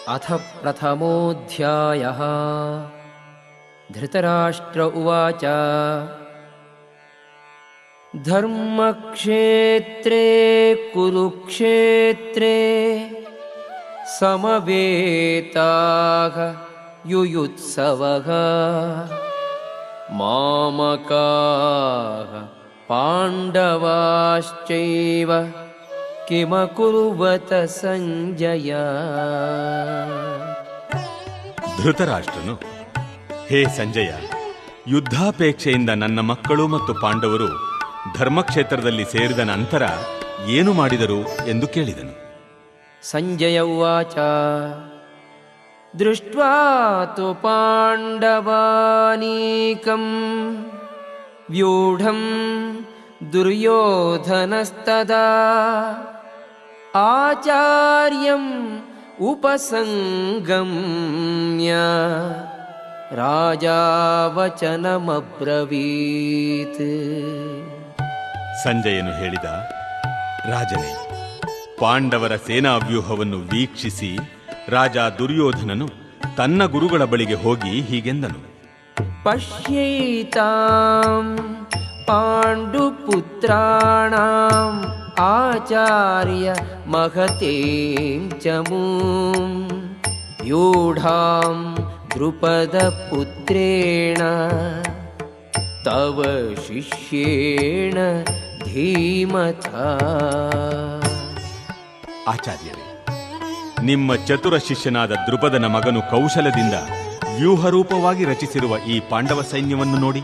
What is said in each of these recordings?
अथ प्रथमोऽध्यायः। धृतराष्ट्र उवाच धर्मक्षेत्रे कुरुक्षेत्रे समवेताः युयुत्सवः मामकाः पाण्डवाश्चैव किमकुर्वत ಸಂಜಯ. ಧೃತರಾಷ್ಟ್ರನು, ಹೇ ಸಂಜಯ, ಯುದ್ಧಾಪೇಕ್ಷೆಯಿಂದ ನನ್ನ ಮಕ್ಕಳು ಮತ್ತು ಪಾಂಡವರು ಧರ್ಮಕ್ಷೇತ್ರದಲ್ಲಿ ಸೇರಿದ ನಂತರ ಏನು ಮಾಡಿದರು ಎಂದು ಕೇಳಿದನು. ಸಂಜಯ ಉವಾಚ ದೃಷ್ಟ್ವಾ ತು ಪಾಂಡವಾನೀಕಂ ವ್ಯೂಢಂ ದುರ್ಯೋಧನಸ್ತದಾ ಆಚಾರ್ಯಂ ಉಪಸಂಗಮ್ಯ ರಾಜಾ ವಚನಮಬ್ರವೀತ್. ಸಂಜಯನು ಹೇಳಿದ, ರಾಜನೇ, ಪಾಂಡವರ ಸೇನಾವ್ಯೂಹವನ್ನು ವೀಕ್ಷಿಸಿ ರಾಜ ದುರ್ಯೋಧನನು ತನ್ನ ಗುರುಗಳ ಬಳಿಗೆ ಹೋಗಿ ಹೀಗೆಂದನು. ಪಶ್ಯೈತಾಂ ಪಾಂಡುಪುತ್ರಾಣಾಂ ಆಚಾರ್ಯ ಮಹತೇಂ ಚಮೂಂ ವ್ಯೂಢಾಂ ದ್ರುಪದ ಪುತ್ರೇಣ ತವ ಶಿಷ್ಯೇಣ ಧೀಮಥ. ಆಚಾರ್ಯರೇ, ನಿಮ್ಮ ಚತುರ ಶಿಷ್ಯನಾದ ದ್ರುಪದನ ಮಗನು ಕೌಶಲದಿಂದ ವ್ಯೂಹರೂಪವಾಗಿ ರಚಿಸಿರುವ ಈ ಪಾಂಡವ ಸೈನ್ಯವನ್ನು ನೋಡಿ.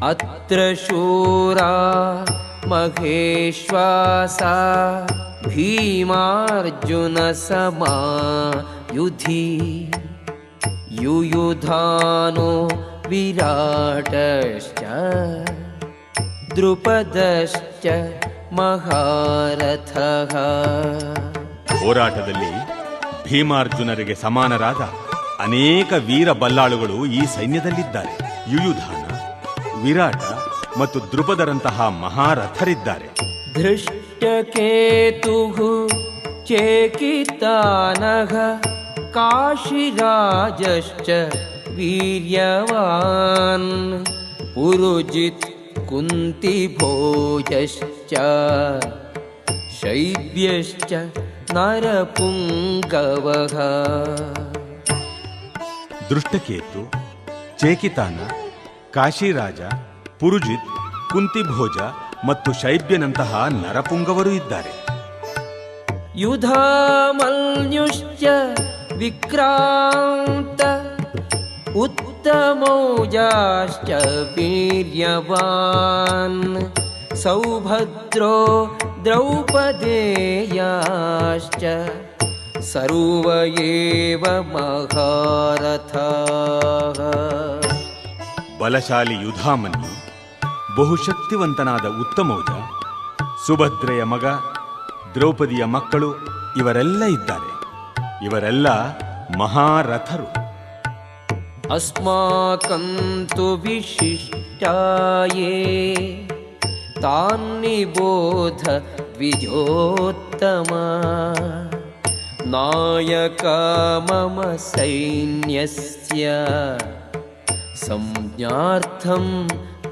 ಅತ್ರ ಶೂರಾ ಮಹೇಶ್ವಾಸ ಭೀಮಾರ್ಜುನ ಸಮಾಯುಧಿ ಯುಯುಧಾನೋ ವಿರಾಟಶ್ಚ ದ್ರುಪದಶ್ಚ ಮಹಾರಥಃ. ಹೋರಾಟದಲ್ಲಿ ಭೀಮಾರ್ಜುನರಿಗೆ ಸಮಾನರಾದ ಅನೇಕ ವೀರ ಬಲ್ಲಾಳುಗಳು ಈ ಸೈನ್ಯದಲ್ಲಿದ್ದಾರೆ. ಯುಯುಧಾನ, ವಿರಾಟ ಮತ್ತು ದ್ರುಪದರಂತಹ ಮಹಾರಥರಿದ್ದಾರೆ. ಧೃಷ್ಟಕೇತುಃ ಚೇಕಿತಾನಃ ಕಾಶಿರಾಜಶ್ಚ ವೀರ್ಯವಾನ್ ಪುರುಜಿತ್ ಕುಂತಿಭೋಜಶ್ಚ ಶೈಬ್ಯಶ್ಚ ನರಪುಂಗವಃ. ದೃಷ್ಟಕೇತು, ಚೇಕಿತಾನ, ಕಾಶಿರಾಜ, ಪುರುಜಿತ್, ಕುಂತಿಭೋಜ ಮತ್ತು ಶೈಬ್ಯನಂತಹ ನರಪುಂಗವರು ಇದ್ದಾರೆ. ಯುಧಾಮನ್ಯುಶ್ಚ ವಿಕ್ರಾಂತ ಉತ್ತಮೌಜಾಶ್ಚ ವೀರ್ಯವಾನ್ ಸೌಭದ್ರೋ ದ್ರೌಪದೇಯಾಶ್ಚ ಸರ್ವ ಏವ ಮಹಾರಥಾಃ. ಬಲಶಾಲಿ ಯುಧಾಮನ್ಯು, ಬಹುಶಕ್ತಿವಂತನಾದ ಉತ್ತಮೌಜ, ಸುಭದ್ರೆಯ ಮಗ, ದ್ರೌಪದಿಯ ಮಕ್ಕಳು ಇವರೆಲ್ಲ ಇದ್ದಾರೆ. ಇವರೆಲ್ಲ ಮಹಾರಥರು. ಅಸ್ಮಾಕಂ ತು ವಿಶಿಷ್ಟಾಯೇ ತಾನ್ನಿಬೋಧ ದ್ವಿಜೋತ್ತಮ ನಾಯಕ ಮಮ ಸೈನ್ಯಸ್ಯ ಸಂಜ್ಞಾರ್ಥಂ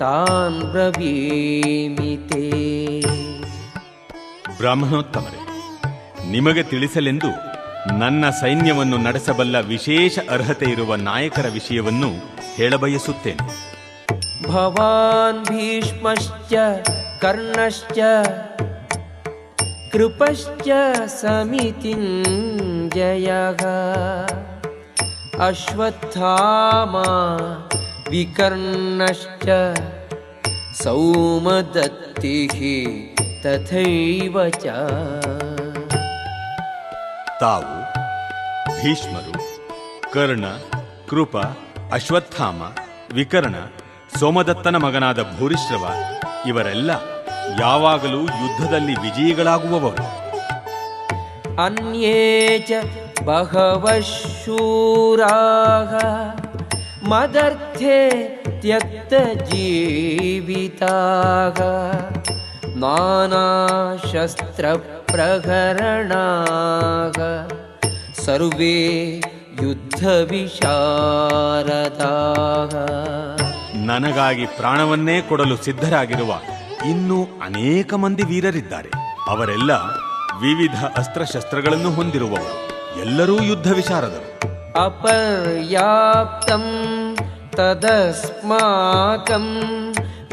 ತಾನ್ ಬ್ರವೀಮಿತೆ. ಬ್ರಾಹ್ಮಣೋತ್ತಮರೇ, ನಿಮಗೆ ತಿಳಿಸಲೆಂದು ನನ್ನ ಸೈನ್ಯವನ್ನು ನಡೆಸಬಲ್ಲ ವಿಶೇಷ ಅರ್ಹತೆ ಇರುವ ನಾಯಕರ ವಿಷಯವನ್ನು ಹೇಳಬಯಸುತ್ತೇನೆ. ಭವಾನ್ ಭೀಷ್ಮಶ್ಚ ಕರ್ಣಶ್ಚ ಕೃಪಶ್ಚ ಸಮಿತಿಂಜಯಃ ಅಶ್ವತ್ಥಾಮಾ ವಿಕರ್ಣಶ್ಚ ಸೌಮದತ್ತಿಃ ತಥೈವ ಚ. ತಾವು ಭೀಷ್ಮರು, ಕರ್ಣ, ಕೃಪ, ಅಶ್ವತ್ಥಾಮ, ವಿಕರ್ಣ, ಸೋಮದತ್ತನ ಮಗನಾದ ಭೂರಿಶ್ರವ ಇವರೆಲ್ಲ ಯಾವಾಗಲೂ ಯುದ್ಧದಲ್ಲಿ ವಿಜಯಿಗಳಾಗುವವರು. ಅನ್ಯೇ ಚ ಬಹವಃ ಶೂರಾಃ ಮದರ್ಥೇ ತ್ಯಕ್ತ ಜೀವಿತಾಃ ನಾನಾ ಶಸ್ತ್ರ ಪ್ರಹರಣಾಃ ಸರ್ವೇ ಯುದ್ಧ ವಿಶಾರದಾಃ. ನನಗಾಗಿ ಪ್ರಾಣವನ್ನೇ ಕೊಡಲು ಸಿದ್ಧರಾಗಿರುವ ಇನ್ನೂ ಅನೇಕ ಮಂದಿ ವೀರರಿದ್ದಾರೆ. ಅವರೆಲ್ಲ ವಿವಿಧ ಅಸ್ತ್ರಶಸ್ತ್ರಗಳನ್ನು ಹೊಂದಿರುವವರು, ಎಲ್ಲರೂ ಯುದ್ಧ ವಿಶಾರದರು. ಅಪರ್ಯಾಪ್ತಂ ತದಸ್ಮಾಕಂ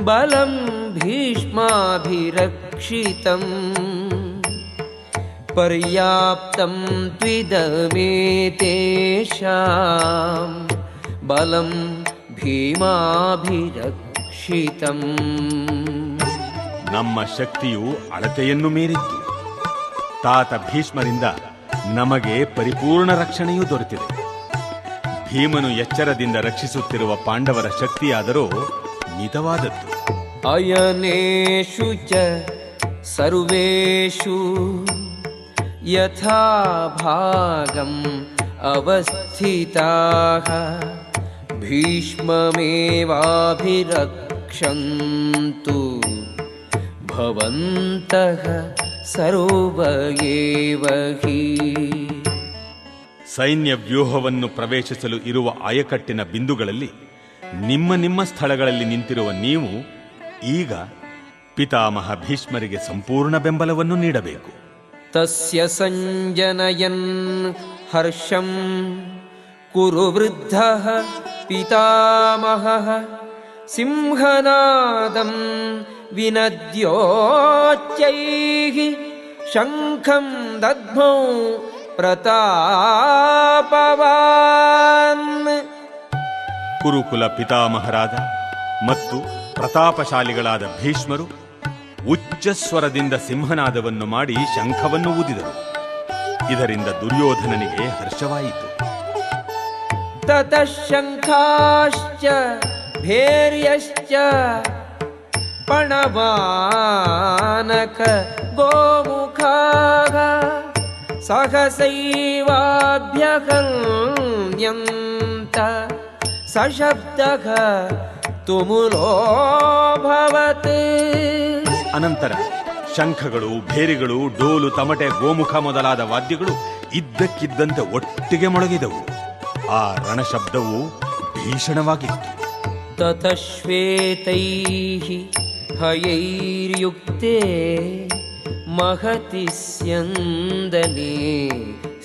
ಬಲಂ ಭೀಷ್ಮಾಭಿರಕ್ಷಿತಂ ಪರ್ಯಾಪ್ತಂ ತ್ವಿದಮೇತೇಷಾಂ ಬಲಂ ಭೀಮಾಭಿರಕ್ಷಿತಂ. ನಮ್ಮ ಶಕ್ತಿಯು ಅಳತೆಯನ್ನು ಮೀರಿತ್ತು. ತಾತ ಭೀಷ್ಮರಿಂದ ನಮಗೆ ಪರಿಪೂರ್ಣ ರಕ್ಷಣೆಯೂ ದೊರೆತಿದೆ. ಭೀಮನು ಎಚ್ಚರದಿಂದ ರಕ್ಷಿಸುತ್ತಿರುವ ಪಾಂಡವರ ಶಕ್ತಿಯಾದರೂ ಮಿತವಾದದ್ದು. ಅಯನೇಷು ಚ ಸರ್ವೇಷು ಯಥಾ ಭಾಗಂ ಅವಸ್ಥಿತಾಃ ಭೀಷ್ಮಮೇವಾಭಿರಕ್ಷन्तು ಭವಂತಃ ಸರ್ವ ಏವ ಹಿ. ಸೈನ್ಯ ವ್ಯೂಹವನ್ನು ಪ್ರವೇಶಿಸಲು ಇರುವ ಆಯಕಟ್ಟಿನ ಬಿಂದುಗಳಲ್ಲಿ ನಿಮ್ಮ ನಿಮ್ಮ ಸ್ಥಳಗಳಲ್ಲಿ ನಿಂತಿರುವ ನೀವು ಈಗ ಪಿತಾಮಹ ಭೀಷ್ಮರಿಗೆ ಸಂಪೂರ್ಣ ಬೆಂಬಲವನ್ನು ನೀಡಬೇಕು. ತಸ್ಯ ಸಂಜನಯನ್ ಹರ್ಷಂ ಕುರು ವೃದ್ಧಃ ಪಿತಾಮಹಃ ಸಿಂಹನಾದಂ ವಿನದ್ಯೋಚ್ಚೈಃ ಶಂಖಂ ದದ್ಮೌ ಪ್ರತಾಪವಾನ್. ಕುರುಕುಲ ಪಿತಾಮಹರಾದ ಮತ್ತು ಪ್ರತಾಪಶಾಲಿಗಳಾದ ಭೀಷ್ಮರು ಉಚ್ಚಸ್ವರದಿಂದ ಸಿಂಹನಾದವನ್ನು ಮಾಡಿ ಶಂಖವನ್ನು ಊದಿದರು. ಇದರಿಂದ ದುರ್ಯೋಧನನಿಗೆ ಹರ್ಷವಾಯಿತು. ತತಃ ಶಂಖಾಶ್ಚ ಭೇರ್ಯಶ್ಚ ಪಣವಾನಕ ಗೋಮುಖಾಃ ಸಹಸೈವಾಭ್ಯಹನ್ಯಂತ ಸಶಬ್ದಃ ತುಮುಲೋಭವತ್. ಅನಂತರ ಶಂಖಗಳು, ಭೇರಿಗಳು, ಡೋಲು, ತಮಟೆ, ಗೋಮುಖ ಮೊದಲಾದ ವಾದ್ಯಗಳು ಇದ್ದಕ್ಕಿದ್ದಂತೆ ಒಟ್ಟಿಗೆ ಮೊಳಗಿದವು. ಆ ರಣಶಬ್ದವು ಭೀಷಣವಾಗಿತ್ತು. ತತಃ ಶ್ವೇತೈಃ ಹಯೈರ್ಯುಕ್ತೆ ಮಹತಿ ಸ್ಯಂದನೆ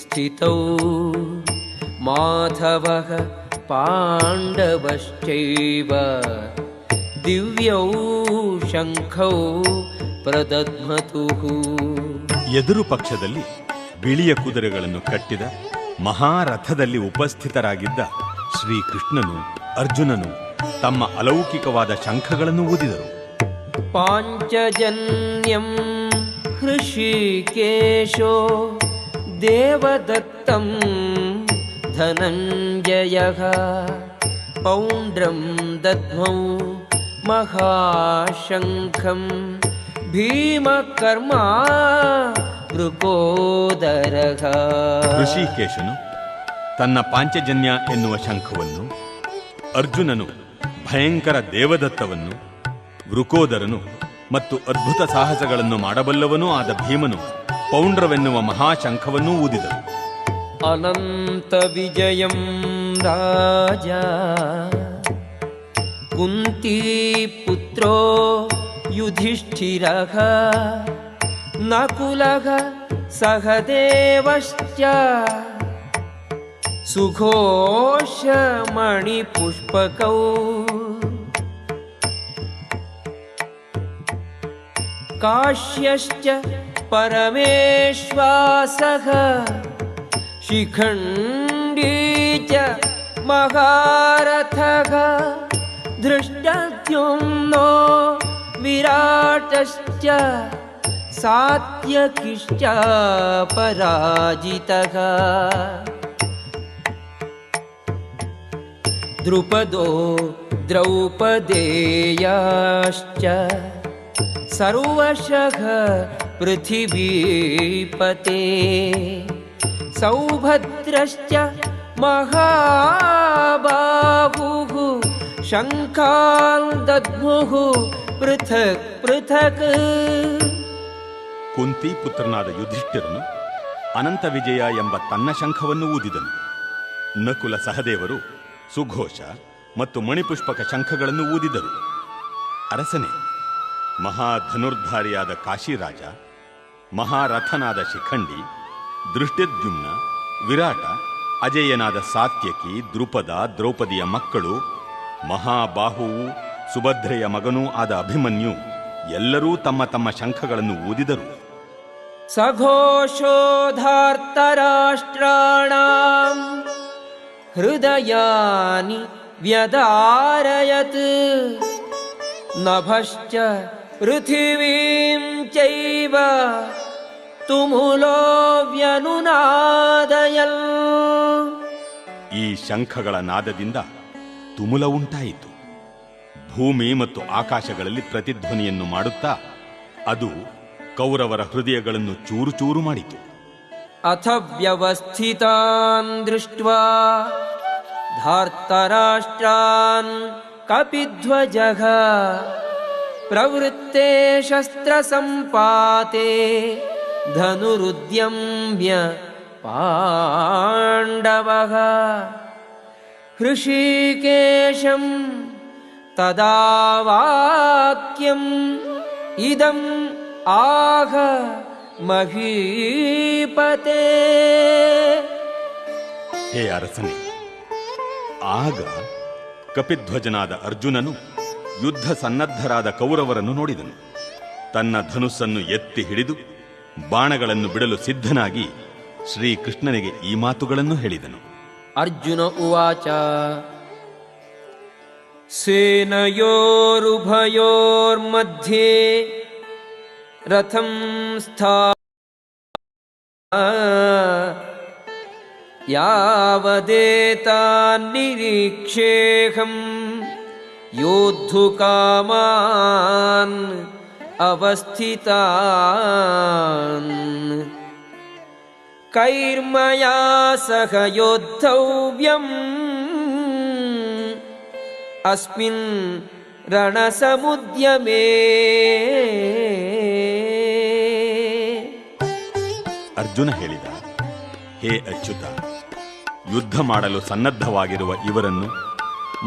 ಸ್ಥಿತೌ ಮಾಧವಃ ಪಾಂಡವಶ್ಚೈವ ದಿವ್ಯೌ ಶಂಖೌ ಪ್ರದಧ್ಮತುಃ. ಎದುರು ಪಕ್ಷದಲ್ಲಿ ಬಿಳಿಯ ಕುದುರೆಗಳನ್ನು ಕಟ್ಟಿದ ಮಹಾರಥದಲ್ಲಿ ಉಪಸ್ಥಿತರಾಗಿದ್ದ ಶ್ರೀಕೃಷ್ಣನು, ಅರ್ಜುನನು ತಮ್ಮ ಅಲೌಕಿಕವಾದ ಶಂಖಗಳನ್ನು ಊದಿದರು. ಪಾಂಚಜನ್ಯಂ ಹೃಷಿಕೇಶೋ ದೇವದತ್ತಂ ಧನಂಜಯಃ ಪೌಂಡ್ರಂ ದದ್ಮೌ ಮಹಾಶಂಖಂ ಭೀಮಕರ್ಮಾ ವೃಕೋದರಃ. ಋಷಿಕೇಶನು ತನ್ನ ಪಾಂಚಜನ್ಯ ಎನ್ನುವ ಶಂಖವನ್ನು, ಅರ್ಜುನನು ಭಯಂಕರ ದೇವದತ್ತವನ್ನು, ವೃಕೋದರನು ಮತ್ತು ಅದ್ಭುತ ಸಾಹಸಗಳನ್ನು ಮಾಡಬಲ್ಲವನೂ ಆದ ಭೀಮನು ಪೌಂಡ್ರವೆನ್ನುವ ಮಹಾಶಂಖವನ್ನೂ ಊದಿದರು. ಅನಂತ ವಿಜಯಂ ರಾಜ ಕುಂತೀ ಪುತ್ರೋ ಯುಧಿಷ್ಠಿರಃ ನಕುಲಃ ಸಹದೇವಶ್ಚ ಸುಘೋಷಮಣಿಪುಷ್ಪಕೌ ಕಾಶ್ಯಶ್ಚ ಪರಮೇಶ್ವಾಸಃ ಶಿಖಂಡೀ ಚ ಮಹಾರಥಃ ಧೃಷ್ಟದ್ಯುಮ್ನೋ ವಿರಾಟಶ್ಚ ಸಾತ್ಯಕಿಶ್ಚ ಪರಾಜಿತಃ ದ್ರುಪದೋ ದ್ರೌಪದೇಯಾಶ್ಚ ಸರ್ವಶಃ ಪೃಥಿವೀಪತೆ ಸೌಭದ್ರಶ್ಚ ಮಹಾಬಾಹುಃ ಶಂಖಾನ್ ದದ್ಮುಃ ಪೃಥಕ್ ಪೃಥಕ್. ಕುಂತಿ ಪುತ್ರನಾದ ಯುಧಿಷ್ಠಿರನು, ಅನಂತ ವಿಜಯ ಎಂಬ ತನ್ನ ಶಂಖವನ್ನು ಊದಿದನು. ನಕುಲ ಸಹದೇವರು ಸುಘೋಷ ಮತ್ತು ಮಣಿಪುಷ್ಪಕ ಶಂಖಗಳನ್ನು ಊದಿದರು. ಅರಸನೇ, ಮಹಾಧನುರ್ಧಾರಿಯಾದ ಕಾಶಿರಾಜ, ಮಹಾರಥನಾದ ಶಿಖಂಡಿ, ದೃಷ್ಟದ್ಯುಮ್ನ, ವಿರಾಟ, ಅಜೇಯನಾದ ಸಾತ್ಯಕಿ, ದ್ರುಪದ, ದ್ರೌಪದಿಯ ಮಕ್ಕಳು, ಮಹಾಬಾಹುವು, ಸುಭದ್ರೆಯ ಮಗನೂ ಆದ ಅಭಿಮನ್ಯು ಎಲ್ಲರೂ ತಮ್ಮ ತಮ್ಮ ಶಂಖಗಳನ್ನು ಊದಿದರು. ಸಘೋಷೋಧಾರ್ತರಾಷ್ಟ್ರಾಣಾಂ ಹೃದಯಾನಿ ವ್ಯದಾರಯತ್ ನಭಶ್ಚ ಪೃಥಿವೀಂ ಚೈವ ತುಮುಲೋ ವ್ಯನುನಾದಯಲ್. ಈ ಶಂಖಗಳ ನಾದದಿಂದ ತುಮುಲ ಉಂಟಾಯಿತು. ಭೂಮಿ ಮತ್ತು ಆಕಾಶಗಳಲ್ಲಿ ಪ್ರತಿಧ್ವನಿಯನ್ನು ಮಾಡುತ್ತಾ ಅದು ಕೌರವರ ಹೃದಯಗಳನ್ನು ಚೂರು ಚೂರು ಮಾಡಿತು. ಅಥ ವ್ಯವಸ್ಥಿತಾನ್ ದೃಷ್ಟ್ವಾ ಧಾರ್ತರಾಷ್ಟ್ರಾನ್ ಕಪಿಧ್ವಜಃ ಪ್ರವೃತ್ತೆ ಶಸ್ತ್ರ ಸಂಪಾತೆ ಧನುರುದ್ಯಮ್ಯ ಪಾಂಡವಃ. ಹೃಷೀಕೇಶಂ ತದಾ ವಾಕ್ಯಂ ಇದಂ ಆಹ ಮಹೀಪತೆ. ಹೇ ಅರಸನೇ, ಆಗ ಕಪಿಧ್ವಜನಾದ ಅರ್ಜುನನು ಯುದ್ಧ ಸನ್ನದ್ಧರಾದ ಕೌರವರನ್ನು ನೋಡಿದನು. ತನ್ನ ಧನುಸ್ಸನ್ನು ಎತ್ತಿ ಹಿಡಿದು ಬಾಣಗಳನ್ನು ಬಿಡಲು ಸಿದ್ಧನಾಗಿ ಶ್ರೀಕೃಷ್ಣನಿಗೆ ಈ ಮಾತುಗಳನ್ನು ಹೇಳಿದನು. ಅರ್ಜುನ ಉವಾಚ ಸೇನಯೋರುಭಯೋರ್ಮಧ್ಯೆ ರಥಂ ಯಾವದೇತಾನ್ನಿರೀಕ್ಷೇಹಂ ಯೋದ್ಧುಕಾಮಾನ್ ಅವಸ್ಥಿತಾನ್ ಕೈರ್ಮಯಾ ಸಹ ಯೋದ್ಧವ್ಯಂ ಅಸ್ಮಿನ್ ರಣಸಮುದ್ಯಮೇ. ಅರ್ಜುನ ಹೇಳಿದ, ಹೇ ಅಚ್ಯುತ, ಯುದ್ಧ ಮಾಡಲು ಸನ್ನದ್ಧವಾಗಿರುವ ಇವರನ್ನು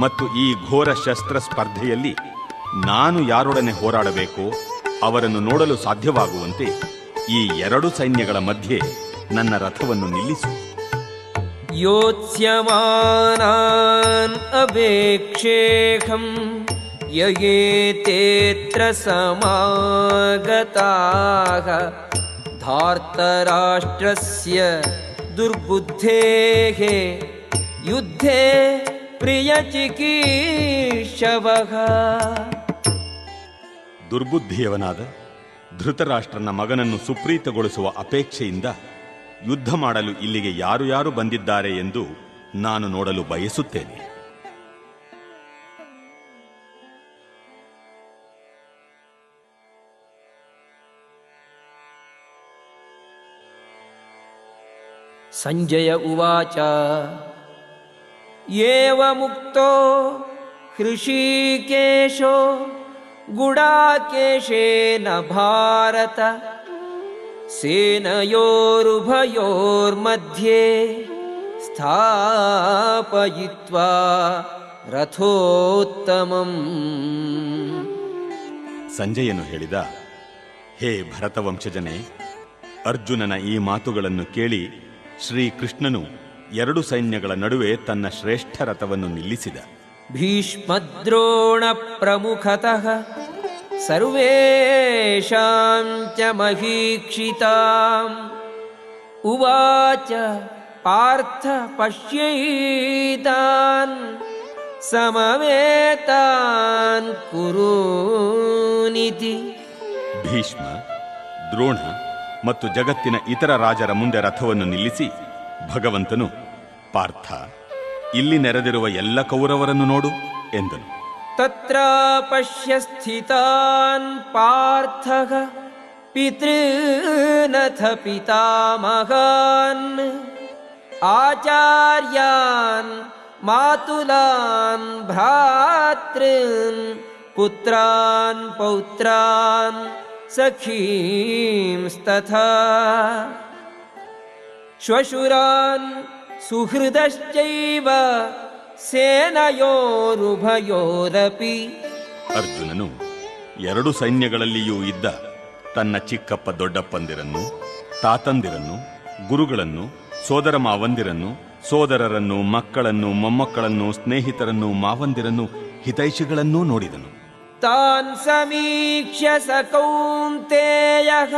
ಮತ್ತು ಈ ಘೋರ ಶಸ್ತ್ರ ಸ್ಪರ್ಧೆಯಲ್ಲಿ ನಾನು ಯಾರೊಡನೆ ಹೋರಾಡಬೇಕೋ ಅವರನ್ನು ನೋಡಲು ಸಾಧ್ಯವಾಗುವಂತೆ ಈ ಎರಡು ಸೈನ್ಯಗಳ ಮಧ್ಯೆ ನನ್ನ ರಥವನ್ನು ನಿಲ್ಲಿಸು. ಯೋತ್ಸ್ಯಮಾನಾನ್ ಅವೇಕ್ಷೇಹಂ ಯಯೇತೇತ್ರ ಸಮಾಗತಾಃ ಧಾರ್ತರಾಷ್ಟ್ರಸ್ಯ ದುರ್ಬುದ್ಧೇಃ ಯುದ್ಧೇ ಪ್ರಿಯಚಿಕೀರ್ಷವಃ. ದುರ್ಬುದ್ಧಿಯವನಾದ ಧೃತರಾಷ್ಟ್ರನ ಮಗನನ್ನು ಸುಪ್ರೀತಗೊಳಿಸುವ ಅಪೇಕ್ಷೆಯಿಂದ ಯುದ್ಧ ಮಾಡಲು ಇಲ್ಲಿಗೆ ಯಾರು ಯಾರು ಬಂದಿದ್ದಾರೆ ಎಂದು ನಾನು ನೋಡಲು ಬಯಸುತ್ತೇನೆ. ಸಂಜಯ ಉವಾಚ ಏವಮುಕ್ತೋ ಹೃಷೀಕೇಶೋ ಗುಡಾಕೇಶೇನ ಭಾರತ ಸೇನಯೋರುಭಯೋರ್ಮಧ್ಯೆ ಸ್ಥಾಪಯಿತ್ವಾ ರಥೋತ್ತಮಂ. ಸಂಜಯನು ಹೇಳಿದ, ಹೇ ಭರತವಂಶಜನೇ, ಅರ್ಜುನನ ಈ ಮಾತುಗಳನ್ನು ಕೇಳಿ ಶ್ರೀಕೃಷ್ಣನು ಎರಡು ಸೈನ್ಯಗಳ ನಡುವೆ ತನ್ನ ಶ್ರೇಷ್ಠ ರಥವನ್ನು ನಿಲ್ಲಿಸಿದ. ಭೀಷ್ಮದ್ರೋಣ ಪ್ರಮುಖತಃ ಸರ್ವೇಷಾಂ ಚ ಮಹೀಕ್ಷಿತಾಂ ಉವಾಚ ಪಾರ್ಥ ಪಶ್ಯೈತಾನ್ ಸಮವೇತಾನ್ ಕುರೂನಿತಿ. ಭೀಷ್ಮ, ದ್ರೋಣ ಮತ್ತು ಜಗತ್ತಿನ ಇತರ ರಾಜರ ಮುಂದೆ ರಥವನ್ನು ನಿಲ್ಲಿಸಿ ಭಗವಂತನು, ಪಾರ್ಥ, ಇಲ್ಲಿ ನೆರೆದಿರುವ ಎಲ್ಲ ಕೌರವರನ್ನು ನೋಡು ಎಂದನು. ತತ್ರ ಪಶ್ಯ ಸ್ಥಿತಾನ್ ಪಾರ್ಥಃ ಪಿತೃನಥ ಪಿತಾಮಹಾನ್ ಆಚಾರ್ಯಾನ್ ಮಾತುಲಾನ್ ಭ್ರಾತೃನ್ ಪುತ್ರಾನ್ ಪೌತ್ರಾನ್ ಸಖೀಂಸ್ತಥಾ. ಶ್ವಶುರಾನ್ ಸುಹೃದಶ್ಚೈವ ಸೇನಯೋರುಭಯೋರಪಿ. ಅರ್ಜುನನು ಎರಡು ಸೈನ್ಯಗಳಲ್ಲಿಯೂ ಇದ್ದ ತನ್ನ ಚಿಕ್ಕಪ್ಪ ದೊಡ್ಡಪ್ಪಂದಿರನ್ನು, ತಾತಂದಿರನ್ನು, ಗುರುಗಳನ್ನು, ಸೋದರ ಮಾವಂದಿರನ್ನು, ಸೋದರರನ್ನು, ಮಕ್ಕಳನ್ನು, ಮೊಮ್ಮಕ್ಕಳನ್ನು, ಸ್ನೇಹಿತರನ್ನು, ಮಾವಂದಿರನ್ನು, ಹಿತೈಷಿಗಳನ್ನೂ ನೋಡಿದನು. ತಾನ್ ಸಮೀಕ್ಷ್ಯ ಸ ಕೌಂತೇಯಃ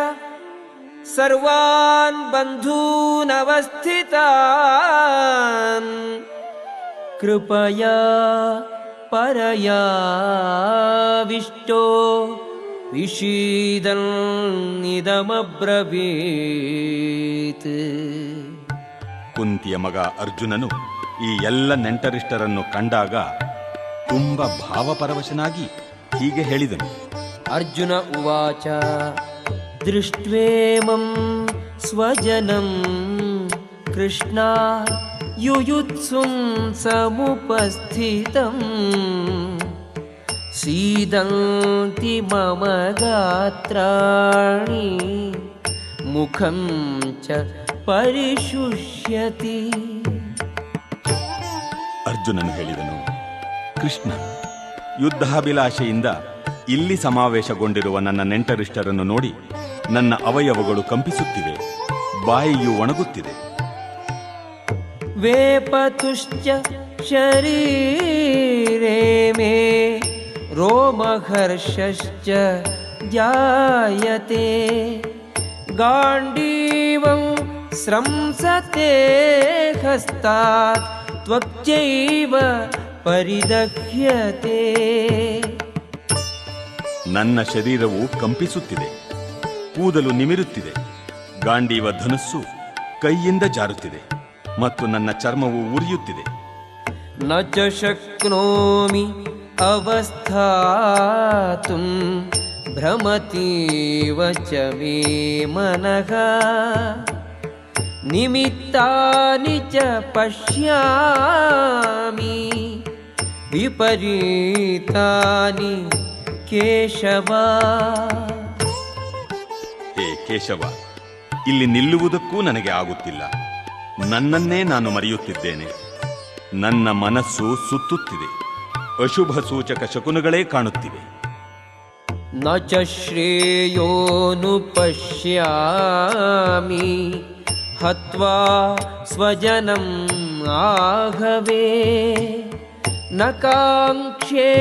ಸರ್ವಾನ್ ಬಂಧೂನವಸ್ಥಿತಾನ್ ಕೃಪಯಾ ಪರಯಾವಿಷ್ಟೋ ವಿಷೀದನ್ನಿದಮಬ್ರವೀತ್. ಕುಂತಿಯ ಮಗ ಅರ್ಜುನನು ಈ ಎಲ್ಲ ನೆಂಟರಿಷ್ಟರನ್ನು ಕಂಡಾಗ ತುಂಬ ಭಾವಪರವಶನಾಗಿ ಹೀಗೆ ಹೇಳಿದನು. ಅರ್ಜುನ ಉವಾಚ ದೃಷ್ಟ್ವೇಮಂ ಸ್ವಜನಂ ಕೃಷ್ಣ ಯುಯುತ್ಸುಂ ಸಮುಪಸ್ಥಿತಂ ಸೀದಂತಿ ಮಮ ಗಾತ್ರಾಣಿ ಮುಖಂ ಚ ಪರಿಶುಷ್ಯತಿ. ಅರ್ಜುನನು ಹೇಳಿದನು, ಕೃಷ್ಣ, ಯುದ್ಧಾಭಿಲಾಷೆಯಿಂದ ಇಲ್ಲಿ ಸಮಾವೇಶಗೊಂಡಿರುವ ನನ್ನ ನೆಂಟರಿಷ್ಟರನ್ನು ನೋಡಿ ನನ್ನ ಅವಯವಗಳು ಕಂಪಿಸುತ್ತಿವೆ, ಬಾಯಿಯು ಒಣಗುತ್ತಿದೆ. ವೇಪತುಶ್ಚ ಶರೀರೇ ಮೇ ರೋಮಹರ್ಷಶ್ಚ ಜಾಯತೆ ಗಾಂಡೀವಂ ಸ್ರಂಸತೆ ಹಸ್ತಾತ್ ತ್ವಕ್ಚೈವ ಪರಿದಹ್ಯತೆ. ನನ್ನ ಶರೀರವು ಕಂಪಿಸುತ್ತಿದೆ, ಕೂದಲು ನಿಮಿರುತ್ತಿದೆ, ಗಾಂಡೀವ ಧನುಸ್ಸು ಕೈಯಿಂದ ಜಾರುತ್ತಿದೆ ಮತ್ತು ನನ್ನ ಚರ್ಮವು ಉರಿಯುತ್ತಿದೆ. ನ ಚ ಶಕ್ನೋಮಿ ಅವಸ್ಥಾತುಂ ಭ್ರಮತೀವ ಚ ಮೇ ಮನಃ ನಿಮಿತ್ತಾನಿ ಚ ಪಶ್ಯಾಮಿ ವಿಪರೀತಾನಿ ಕೇಶವ. ಹೇ ಕೇಶವ, ಇಲ್ಲಿ ನಿಲ್ಲುವುದಕ್ಕೂ ನನಗೆ ಆಗುತ್ತಿಲ್ಲ. ನನ್ನನ್ನೇ ನಾನು ಮರೆಯುತ್ತಿದ್ದೇನೆ. ನನ್ನ ಮನಸ್ಸು ಸುತ್ತುತ್ತಿದೆ, ಅಶುಭ ಸೂಚಕ ಶಕುನಗಳೇ ಕಾಣುತ್ತಿವೆ. ನ ಚ ಶ್ರೇಯೋನು ಪಶ್ಯಾಮಿ ಹತ್ವಾ ಸ್ವಜನಂ ಆಘವೇ ನ ಕಾಂಕ್ಷೇ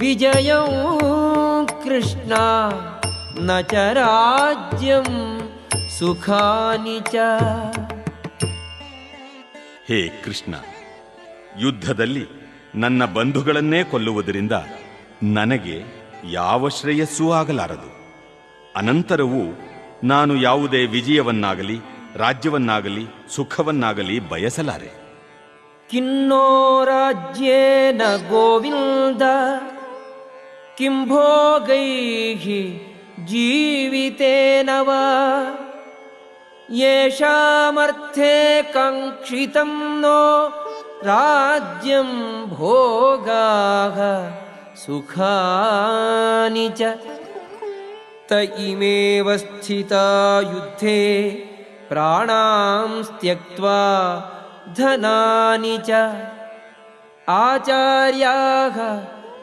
ವಿಜಯಂ ಕೃಷ್ಣ ನ ಚ ರಾಜ್ಯಂ ಸುಖಾನಿ ಚ. ಹೇ ಕೃಷ್ಣ, ಯುದ್ಧದಲ್ಲಿ ನನ್ನ ಬಂಧುಗಳನ್ನೇ ಕೊಲ್ಲುವುದರಿಂದ ನನಗೆ ಯಾವ ಶ್ರೇಯಸ್ಸೂ ಆಗಲಾರದು. ಅನಂತರವೂ ನಾನು ಯಾವುದೇ ವಿಜಯವನ್ನಾಗಲಿ ರಾಜ್ಯವನ್ನಾಗಲಿ ಸುಖವನ್ನಾಗಲಿ ಬಯಸಲಾರೆ. ಕಿನ್ನೋ ರಾಜ್ಯೇನ ಗೋವಿಂದ ಕಿಂ ಭೋಗೈಃ ಜೀವಿತೇನ ವಾ ಯೇಷಾಮರ್ಥೇ ಕಾಂಕ್ಷಿತಂ ನೋ ರಾಜ್ಯಂ ಭೋಗಾಃ ಸುಖಾನಿ ಚ. ತ ಇಮೇವ ಸ್ಥಿತಾ ಯುದ್ಧೇ ಪ್ರಾಣಾಂ ತ್ಯಕ್ತ್ವಾ ಧನಾನಿ ಚ ಆಚಾರ್ಯಾಃ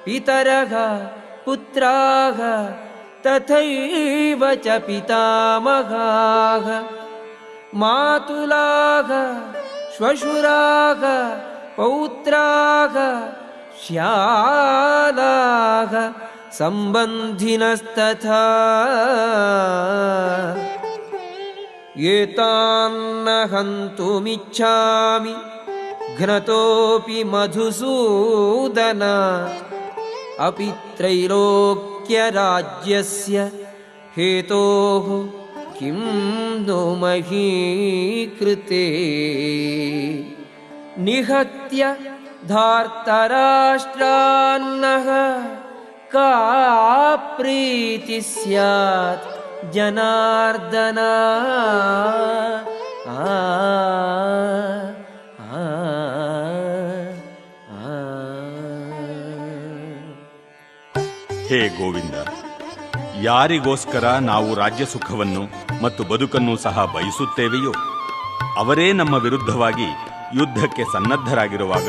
ಪಿತರಃ ಪುತ್ರಾಃ ತಥೈವ ಚ ಪಿತಾಮಹಾಃ ಮಾತುಲಾಃ ಶ್ವಶುರಾಃ ಪೌತ್ರಾಃ ಶ್ಯಾಲಾಃ ಸಂಬಂಧಿನಸ್ತಥಾ ಏತಾನ್ನ ಹಂತುಮಿಚ್ಛಾಮಿ ಘ್ನತೋಪಿ ಮಧುಸೂದನ ಅಪಿ ತ್ರೈಲೋಕ್ಯ ರಾಜ್ಯಸ್ಯ ಹೇತೋಃ ಕಿಂ ನು ಮಹೀ ಕೃತೆ ನಿಹತ್ಯ ಧಾರ್ತರಾಷ್ಟ್ರಾನ್ನಃ ಕಾ ಪ್ರೀತಿ ಸ್ಯಾತ್ ಜನಾರ್ದನ. ಹೇ ಗೋವಿಂದ, ಯಾರಿಗೋಸ್ಕರ ನಾವು ರಾಜ್ಯ ಸುಖವನ್ನು ಮತ್ತು ಬದುಕನ್ನು ಸಹ ಬಯಸುತ್ತೇವೆಯೋ ಅವರೇ ನಮ್ಮ ವಿರುದ್ಧವಾಗಿ ಯುದ್ಧಕ್ಕೆ ಸನ್ನದ್ಧರಾಗಿರುವಾಗ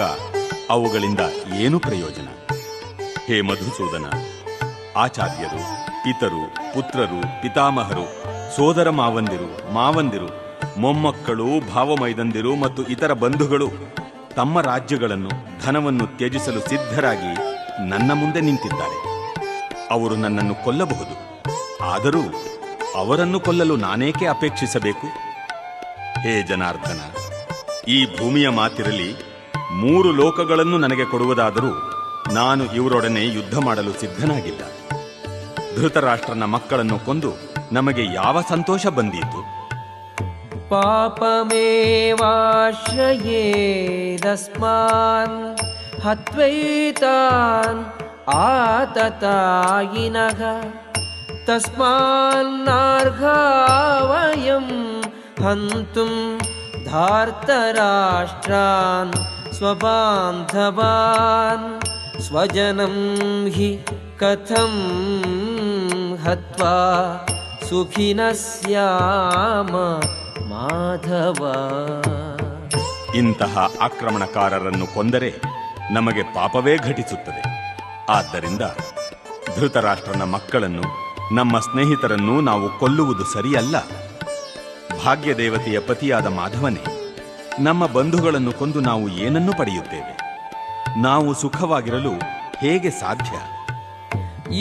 ಅವುಗಳಿಂದ ಏನು ಪ್ರಯೋಜನ? ಹೇ ಮಧುಸೂದನ, ಆಚಾರ್ಯರು, ಪಿತರು, ಪುತ್ರರು, ಪಿತಾಮಹರು, ಸೋದರ ಮಾವಂದಿರು, ಮೊಮ್ಮಕ್ಕಳು, ಭಾವಮೈದಂದಿರು ಮತ್ತು ಇತರ ಬಂಧುಗಳು ತಮ್ಮ ರಾಜ್ಯಗಳನ್ನು, ಧನವನ್ನು ತ್ಯಜಿಸಲು ಸಿದ್ಧರಾಗಿ ನನ್ನ ಮುಂದೆ ನಿಂತಿದ್ದಾರೆ. ಅವರು ನನ್ನನ್ನು ಕೊಲ್ಲಬಹುದು. ಆದರೂ ಅವರನ್ನು ಕೊಲ್ಲಲು ನಾನೇಕೆ ಅಪೇಕ್ಷಿಸಬೇಕು? ಹೇ ಜನಾರ್ದನ, ಈ ಭೂಮಿಯ ಮಾತಿರಲಿ 3 ಲೋಕಗಳನ್ನು ನನಗೆ ಕೊಡುವುದಾದರೂ ನಾನು ಇವರೊಡನೆ ಯುದ್ಧ ಮಾಡಲು ಸಿದ್ಧನಾಗಿಲ್ಲ. ಧೃತರಾಷ್ಟ್ರನ ಮಕ್ಕಳನ್ನು ಕೊಂದು ನಮಗೆ ಯಾವ ಸಂತೋಷ ಬಂದೀತು? ಪಾಪಮೇವಾಶ್ರಯೇದಸ್ಮಾನ್ ಹತ್ವೈತಾನ್ ಆತತಾಯಿನಃ ತಸ್ಮಾನ್ನಾರ್ಘಾವಯಂ ಹಂತುಂ ಧಾರ್ತರಾಷ್ಟ್ರಾನ್ ಸ್ವಬಾಂಧವಾನ್ ಸ್ವಜನಂ ಹಿ ಕಥಂ ಹತ್ವಾ ಸುಖಿನಃ ಸ್ಯಾಮ ಮಾಧವ. ಇಂತಹ ಆಕ್ರಮಣಕಾರರನ್ನು ಕೊಂದರೆ ನಮಗೆ ಪಾಪವೇ ಘಟಿಸುತ್ತದೆ. ಆದ್ದರಿಂದ ಧೃತರಾಷ್ಟ್ರನ ಮಕ್ಕಳನ್ನು, ನಮ್ಮ ಸ್ನೇಹಿತರನ್ನು ನಾವು ಕೊಲ್ಲುವುದು ಸರಿಯಲ್ಲ. ಭಾಗ್ಯದೇವತೆಯ ಪತಿಯಾದ ಮಾಧವನೇ, ನಮ್ಮ ಬಂಧುಗಳನ್ನು ಕೊಂದು ನಾವು ಏನನ್ನು ಪಡೆಯುತ್ತೇವೆ? ನಾವು ಸುಖವಾಗಿರಲು ಹೇಗೆ ಸಾಧ್ಯ?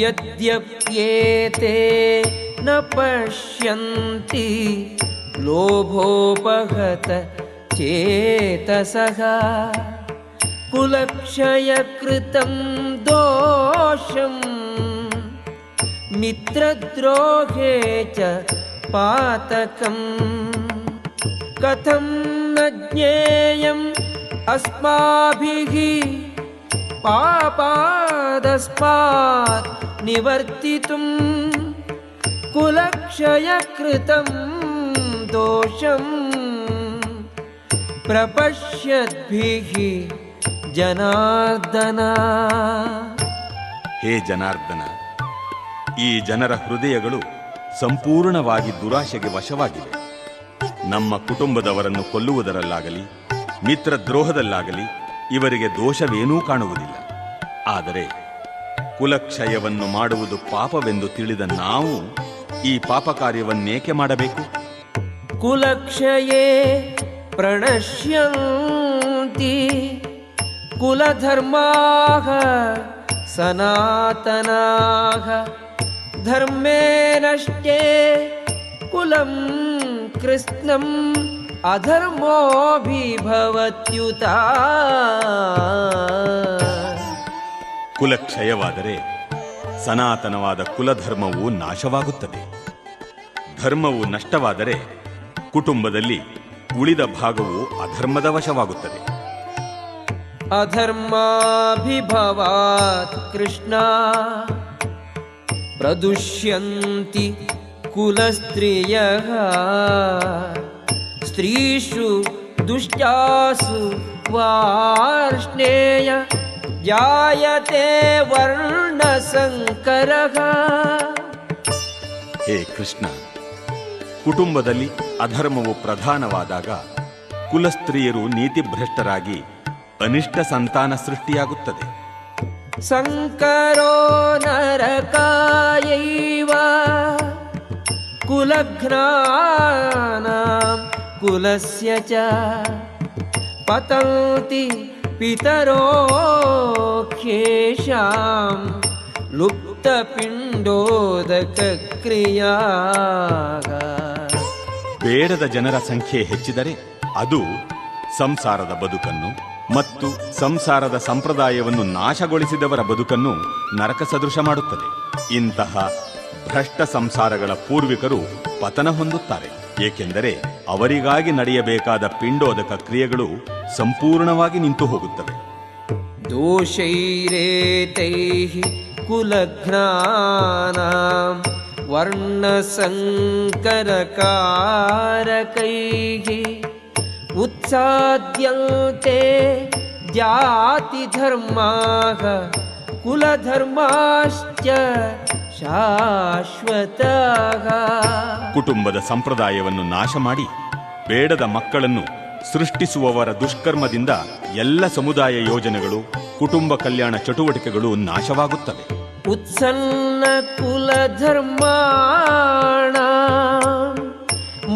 ಯದ್ಯಪ್ಯೇತೆ ನ ಪಶ್ಯಂತಿ ಲೋಭೋಪಹತ ಚೇತಸಃ ಕುಲಕ್ಷಯಕೃತಂ ದೋಷಂ ಮಿತ್ರದ್ರೋಹೇ ಚ ಪಾತಕಂ ಕಥಂ ನ ಜ್ಞೇಯಂ ಅಸ್ಮಾಭಿಃ ಪಾಪಾದಸ್ಮಾತ್ ನಿವರ್ತಿತುಂ ಕುಲಕ್ಷಯಕೃತಂ ದೋಷಂ ಪ್ರಪಶ್ಯದ್ಭಿಃ ಜನಾರ್ದನ. ಹೇ ಜನಾರ್ದನ, ಈ ಜನರ ಹೃದಯಗಳು ಸಂಪೂರ್ಣವಾಗಿ ದುರಾಶೆಗೆ ವಶವಾಗಿವೆ. ನಮ್ಮ ಕುಟುಂಬದವರನ್ನು ಕೊಲ್ಲುವುದರಲ್ಲಾಗಲಿ ಮಿತ್ರದ್ರೋಹದಲ್ಲಾಗಲಿ ಇವರಿಗೆ ದೋಷವೇನೂ ಕಾಣುವುದಿಲ್ಲ. ಆದರೆ ಕುಲಕ್ಷಯವನ್ನು ಮಾಡುವುದು ಪಾಪವೆಂದು ತಿಳಿದ ನಾವು ಈ ಪಾಪ ಕಾರ್ಯವನ್ನೇಕೆ ಮಾಡಬೇಕು? ಕುಲಕ್ಷಯೇ ಪ್ರಣಶ್ಯಂತಿ ಕುಲಧರ್ಮಾಃ ಸನಾತನಾಃ ಧರ್ಮೇ ನಷ್ಟೇ ಕುಲಂ ಕೃಷ್ಣಂ ಅಧರ್ಮೋಭಿಭವತ್ಯುತ. ಕುಲಕ್ಷಯವಾದರೆ ಸನಾತನವಾದ ಕುಲಧರ್ಮವು ನಾಶವಾಗುತ್ತದೆ. ಧರ್ಮವು ನಷ್ಟವಾದರೆ ಕುಟುಂಬದಲ್ಲಿ ಉಳಿದ ಭಾಗವು ಅಧರ್ಮದ ವಶವಾಗುತ್ತದೆ. ಅಧರ್ಮಾಭಿಭವಾತ್ ಕೃಷ್ಣ ಪ್ರದುಷ್ಯಂತಿ ಕುಲಸ್ತ್ರೀಯಃ ಸ್ತ್ರೀಷು ದುಷ್ಟಾಸು ವಾರ್ಷ್ಣೇಯ ಜಾಯತೆ ವರ್ಣಸಂಕರಃ. ಹೇ ಕೃಷ್ಣ, ಕುಟುಂಬದಲ್ಲಿ ಅಧರ್ಮವು ಪ್ರಧಾನವಾದಾಗ ಕುಲಸ್ತ್ರೀಯರು ನೀತಿಭ್ರಷ್ಟರಾಗಿ ಅನಿಷ್ಟ ಸಂತಾನ ಸೃಷ್ಟಿಯಾಗುತ್ತದೆ. ಸಂಕರೋ ನರಕಾಯೈವ ಕುಲಘ್ನಾನಾಂ ಕುಲಸ್ಯ ಚ ಪತಂತಿ ಪಿತರೋ ಖೇಷಾಂ ಲುಪ್ತಪಿಂಡೋದಕ ಕ್ರಿಯಾ. ಬೇಡದ ಜನರ ಸಂಖ್ಯೆ ಹೆಚ್ಚಿದರೆ ಅದು ಸಂಸಾರದ ಬದುಕನ್ನು ಮತ್ತು ಸಂಸಾರದ ಸಂಪ್ರದಾಯವನ್ನು ನಾಶಗೊಳಿಸಿದವರ ಬದುಕನ್ನು ನರಕ ಸದೃಶ ಮಾಡುತ್ತದೆ. ಇಂತಹ ಭ್ರಷ್ಟ ಸಂಸಾರಗಳ ಪೂರ್ವಿಕರು ಪತನ ಹೊಂದುತ್ತಾರೆ. ಏಕೆಂದರೆ ಅವರಿಗಾಗಿ ನಡೆಯಬೇಕಾದ ಪಿಂಡೋದಕ ಕ್ರಿಯೆಗಳು ಸಂಪೂರ್ಣವಾಗಿ ನಿಂತು ಹೋಗುತ್ತವೆ. ದೋಷೈರೇತೈಃ ಕುಲಘ್ನಾನಾಂ ವರ್ಣಸಂಕರಕಾರಕೈಃ ಉತ್ಸಾದ್ಯಂತೆ ಜಾತಿಧರ್ಮಾಃ ಕುಲಧರ್ಮಾಶ್ಚ ಶಾಶ್ವತಃ. ಕುಟುಂಬದ ಸಂಪ್ರದಾಯವನ್ನು ನಾಶ ಮಾಡಿ ಬೇಡದ ಮಕ್ಕಳನ್ನು ಸೃಷ್ಟಿಸುವವರ ದುಷ್ಕರ್ಮದಿಂದ ಎಲ್ಲ ಸಮುದಾಯ ಯೋಜನೆಗಳು, ಕುಟುಂಬ ಕಲ್ಯಾಣ ಚಟುವಟಿಕೆಗಳು ನಾಶವಾಗುತ್ತವೆ. ಉತ್ಸನ್ನ ಕುಲಧರ್ಮಾಣ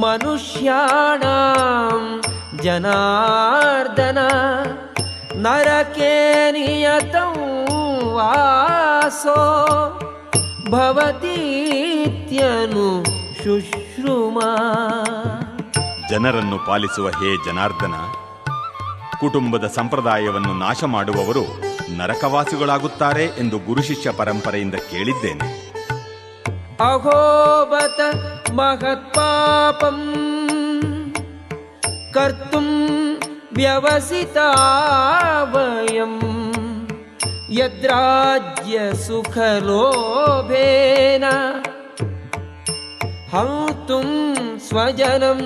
ಮನುಷ್ಯಾಣಾಂ ಜನಾರ್ದನ ನರಕೇ ನಿಯತಂ ವಾಸೋ ಭವತೀತ್ಯನು ಶುಶ್ರುಮಾ. ಜನರನ್ನು ಪಾಲಿಸುವ ಹೇ ಜನಾರ್ದನ, ಕುಟುಂಬದ ಸಂಪ್ರದಾಯವನ್ನು ನಾಶ ಮಾಡುವವರು ನರಕವಾಸಿಗಳಾಗುತ್ತಾರೆ ಎಂದು ಗುರುಶಿಷ್ಯ ಪರಂಪರೆಯಿಂದ ಕೇಳಿದ್ದೇನೆ. ಅಹೋಬತ ಮಹತ್ಪಾಪಂ ಕರ್ತುಂ ವ್ಯವಸಿತಾ ವಯಂ ಯದ್ರಾಜ್ಯ ಸುಖಲೋಭೇನ ಹಂತುಂ ಸ್ವಜನಂ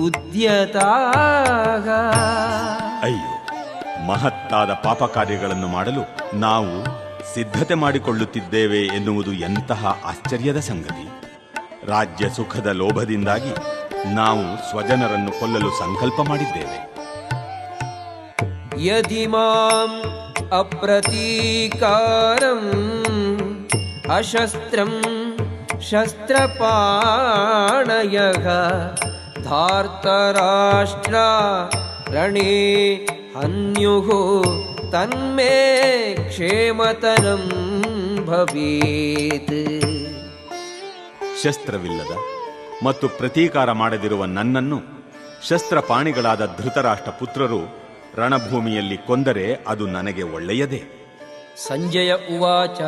ಉದ್ಯತಾಗ. ಅಯ್ಯೋ, ಮಹತ್ತಾದ ಪಾಪ ಕಾರ್ಯಗಳನ್ನು ಮಾಡಲು ನಾವು ಸಿದ್ಧತೆ ಮಾಡಿಕೊಳ್ಳುತ್ತಿದ್ದೇವೆ ಎನ್ನುವುದು ಎಂತಹ ಆಶ್ಚರ್ಯದ ಸಂಗತಿ. ರಾಜ್ಯ ಸುಖದ ಲೋಭದಿಂದಾಗಿ ನಾವು ಸ್ವಜನರನ್ನು ಕೊಲ್ಲಲು ಸಂಕಲ್ಪ ಮಾಡಿದ್ದೇವೆ. ಯದಿ ಮಾಂ ಅಪ್ರತೀಕಾರಂ ಅಶಸ್ತ್ರಂ ಶಸ್ತ್ರಪಾಣಯಃ ಧಾರ್ತರಾಷ್ಟ್ರ ರಣೇ ಹನ್ಯುಃ ತನ್ಮೇ ಕ್ಷೇಮತರಂ ಭವೇತ್. ಶಸ್ತ್ರವಿಲ್ಲದ ಮತ್ತು ಪ್ರತೀಕಾರ ಮಾಡದಿರುವ ನನ್ನನ್ನು ಶಸ್ತ್ರಪಾಣಿಗಳಾದ ಧೃತರಾಷ್ಟ್ರ ಪುತ್ರರು ರಣಭೂಮಿಯಲ್ಲಿ ಕೊಂದರೆ ಅದು ನನಗೆ ಒಳ್ಳೆಯದೇ. ಸಂಜಯ ಉವಾಚ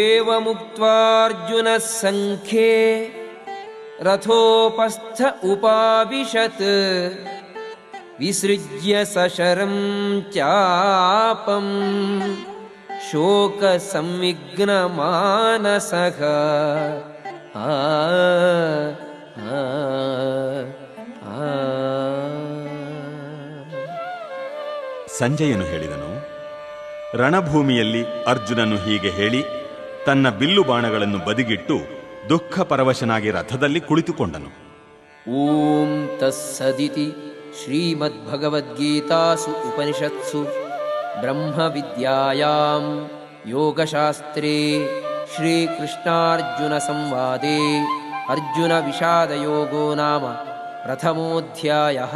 ಏವಮುಕ್ತ್ವಾರ್ಜುನಃ ಸಂಖ್ಯೇ ರಥೋಪಸ್ಥ ಉಪಾವಿಶತ್ ವಿಸೃಜ್ಯ ಸಶರಂ ಚಾಪಂ ಶೋಕ ಸಂವಿಘ್ನ ಮಾನಸಃ. ಸಂಜಯನು ಹೇಳಿದನು, ರಣಭೂಮಿಯಲ್ಲಿ ಅರ್ಜುನನು ಹೀಗೆ ಹೇಳಿ ತನ್ನ ಬಿಲ್ಲು ಬಾಣಗಳನ್ನು ಬದಿಗಿಟ್ಟು ದುಃಖ ಪರವಶನಾಗಿ ರಥದಲ್ಲಿ ಕುಳಿತುಕೊಂಡನು. ಓಂ ತಸ್ಸದಿತಿ ಶ್ರೀಮದ್ಭಗವದ್ಗೀತಾಸು ಉಪನಿಷತ್ಸು ಬ್ರಹ್ಮವಿದ್ಯಾಯಾಂ ಯೋಗಶಾಸ್ತ್ರೇ ಶ್ರೀಕೃಷ್ಣಾರ್ಜುನ ಸಂವಾದೇ ಅರ್ಜುನ ವಿಷಾದಯೋಗೋ ನಾಮ ಪ್ರಥಮೋಧ್ಯಾಯಃ.